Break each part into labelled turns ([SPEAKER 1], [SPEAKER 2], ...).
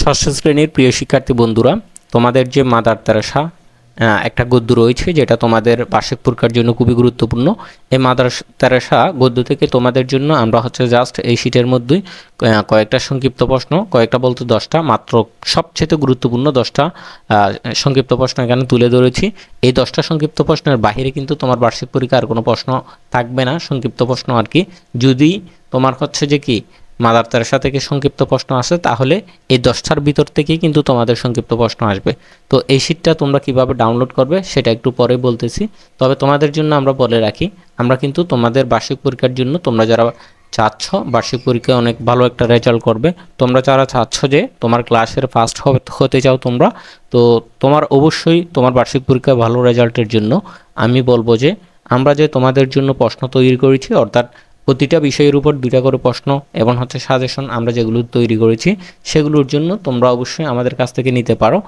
[SPEAKER 1] ষষ্ঠ শ্রেণীর প্রিয় শিক্ষার্থী বন্ধুরা, তোমাদের যে মাদার তেরেসা একটা গদ্য রয়েছে যেটা তোমাদের বার্ষিক পরীক্ষার জন্য খুবই গুরুত্বপূর্ণ। এই মাদার তেরেসা গদ্য থেকে তোমাদের জন্য আমরা জাস্ট এই শীটের মধ্যেই কয়েকটা সংক্ষিপ্ত প্রশ্ন, কয়েকটা বলতে 10টা, মাত্র সবচেয়ে গুরুত্বপূর্ণ 10টা সংক্ষিপ্ত প্রশ্ন এখানে তুলে ধরেছি। এই 10টা সংক্ষিপ্ত প্রশ্নের বাইরে কিন্তু তোমার বার্ষিক পরীক্ষার কোনো প্রশ্ন থাকবে না, সংক্ষিপ্ত প্রশ্ন আর কি। যদি তোমার যে কি মাদার তেরেসা থেকে সংক্ষিপ্ত প্রশ্ন আসে তাহলে এই 10টার ভিতর থেকেই কিন্তু তোমাদের সংক্ষিপ্ত প্রশ্ন আসবে। তো এই শীটটা তোমরা কিভাবে ডাউনলোড করবে সেটা একটু পরে বলতেছি। তবে তোমাদের জন্য আমরা বলে রাখি, আমরা কিন্তু তোমাদের বার্ষিক পরীক্ষার জন্য তোমরা যারা চাচ্ছ বার্ষিক পরীক্ষায় অনেক ভালো একটা রেজাল্ট করবে, তোমরা যারা চাচ্ছ যে তোমার ক্লাসের ফার্স্ট হতে চাও তোমরা, তো তোমার অবশ্যই তোমার বার্ষিক পরীক্ষায় ভালো রেজাল্টের জন্য আমি বলবো যে আমরা যে তোমাদের জন্য প্রশ্ন তৈরি করেছি, অর্থাৎ প্রতিটা বিষয়ের উপর 2টা করে প্রশ্ন এবং সাজেশন আমরা যেগুলো তৈরি করেছি সেগুলোর জন্য তোমরা অবশ্যই আমাদের কাছ থেকে নিতে পারো,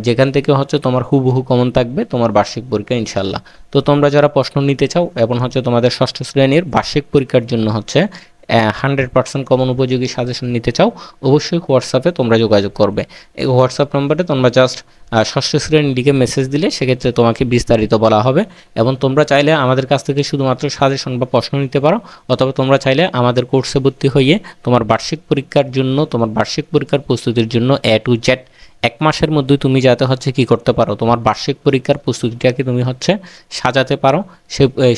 [SPEAKER 1] যেখান থেকে তোমার হুবহু কমন থাকবে তোমার বার্ষিক পরীক্ষা ইনশাল্লাহ। তো তোমরা যারা প্রশ্ন নিতে চাও এবং তোমাদের ষষ্ঠ শ্রেণীর বার্ষিক পরীক্ষার জন্য 100% কমন উপযোগী সাজেশন নিতে চাও, অবশ্যই হোয়াটসঅ্যাপে তোমরা যোগাযোগ করবে। এই হোয়াটসঅ্যাপ নম্বরে তোমরা জাস্ট ষষ্ঠ শ্রেণী লিখে মেসেজ দিলে সেক্ষেত্রে তোমাকে বিস্তারিত বলা হবে। এবং তোমরা চাইলে আমাদের কাছ থেকে শুধুমাত্র সাজেশন বা প্রশ্ন নিতে পারো, অথবা তোমরা চাইলে আমাদের কোর্সে ভর্তি হয়ে তোমার বার্ষিক পরীক্ষার জন্য, তোমার বার্ষিক পরীক্ষার প্রস্তুতির জন্য A to Z 1 মাসের মধ্যে তুমি যাতে কি করতে পারো, তোমার বার্ষিক পরীক্ষার প্রস্তুতিটাকে তুমি সাজাতে পারো,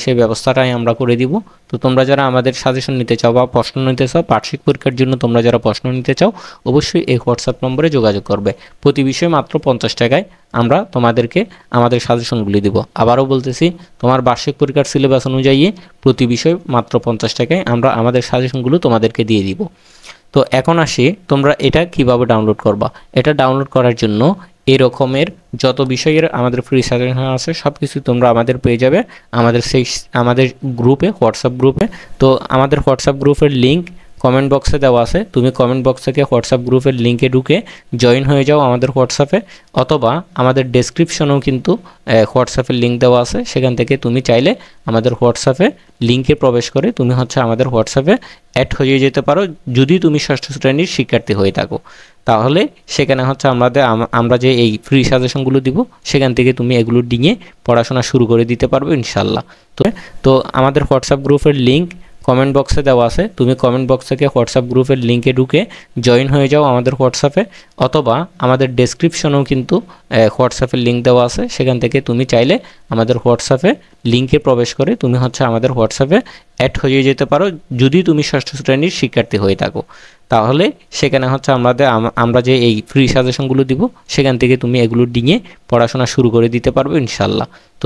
[SPEAKER 1] সেই ব্যবস্থাটাই আমরা করে দিব। তো তোমরা যারা আমাদের সাজেশন নিতে চাও বা প্রশ্ন নিতে চাও, বার্ষিক পরীক্ষার জন্য তোমরা যারা প্রশ্ন নিতে চাও, অবশ্যই এই হোয়াটসঅ্যাপ নম্বরে যোগাযোগ করবে। প্রতি বিষয়ে মাত্র 50 টাকায় আমরা তোমাদেরকে আমাদের সাজেশনগুলি দিব। আবারও বলতেছি, তোমার বার্ষিক পরীক্ষার সিলেবাস অনুযায়ী প্রতি বিষয় মাত্র 50 টাকায় আমরা আমাদের সাজেশনগুলো তোমাদেরকে দিয়ে দিব। তো এখন আসি, তোমরা এটা কিভাবে ডাউনলোড করবা। এটা ডাউনলোড করার জন্য এই রকমের যত বিষয়ের আমাদের ফ্রি সাজেশন আছে সব কিছু তোমরা আমাদের পেয়ে যাবে আমাদের গ্রুপে, হোয়াটসঅ্যাপ গ্রুপে। তো আমাদের হোয়াটসঅ্যাপ গ্রুপের লিঙ্ক কমেন্ট বক্সে দেওয়া আছে, তুমি কমেন্ট বক্স থেকে হোয়াটসঅ্যাপ গ্রুপের লিঙ্কে ঢুকে জয়েন হয়ে যাও আমাদের হোয়াটসঅ্যাপে, অথবা আমাদের ডেসক্রিপশনেও কিন্তু হোয়াটসঅ্যাপের লিঙ্ক দেওয়া আছে, সেখান থেকে তুমি চাইলে আমাদের হোয়াটসঅ্যাপে লিঙ্কে প্রবেশ করে তুমি আমাদের হোয়াটসঅ্যাপে অ্যাড হয়ে যেতে পারো। যদি তুমি ষষ্ঠ শ্রেণীর শিক্ষার্থী হয়ে থাকো তাহলে সেখানে আমরা যে এই ফ্রি সাজেশনগুলো দিব সেখান থেকে তুমি এগুলো নিয়ে পড়াশোনা শুরু করে দিতে পারবে ইনশাল্লাহ। তো আমাদের হোয়াটসঅ্যাপ গ্রুপের লিঙ্ক কমেন্ট বক্সে দেওয়া আছে, তুমি কমেন্ট বক্স থেকে হোয়াটসঅ্যাপ গ্রুপের লিঙ্কে ঢুকে জয়েন হয়ে যাও আমাদের হোয়াটসঅ্যাপে, অথবা আমাদের ডেসক্রিপশনেও কিন্তু হোয়াটসঅ্যাপের লিঙ্ক দেওয়া আছে, সেখান থেকে তুমি চাইলে আমাদের হোয়াটসঅ্যাপে লিঙ্কে প্রবেশ করে তুমি আমাদের হোয়াটসঅ্যাপে অ্যাড হয়ে যেতে পারো। যদি তুমি ষষ্ঠ শ্রেণীর শিক্ষার্থী হয়ে থাকো তাহলে সেখানে আমরা যে এই ফ্রি সাজেশনগুলো দিব সেখান থেকে তুমি এগুলো নিয়ে পড়াশোনা শুরু করে দিতে পারবে ইনশাল্লাহ। তো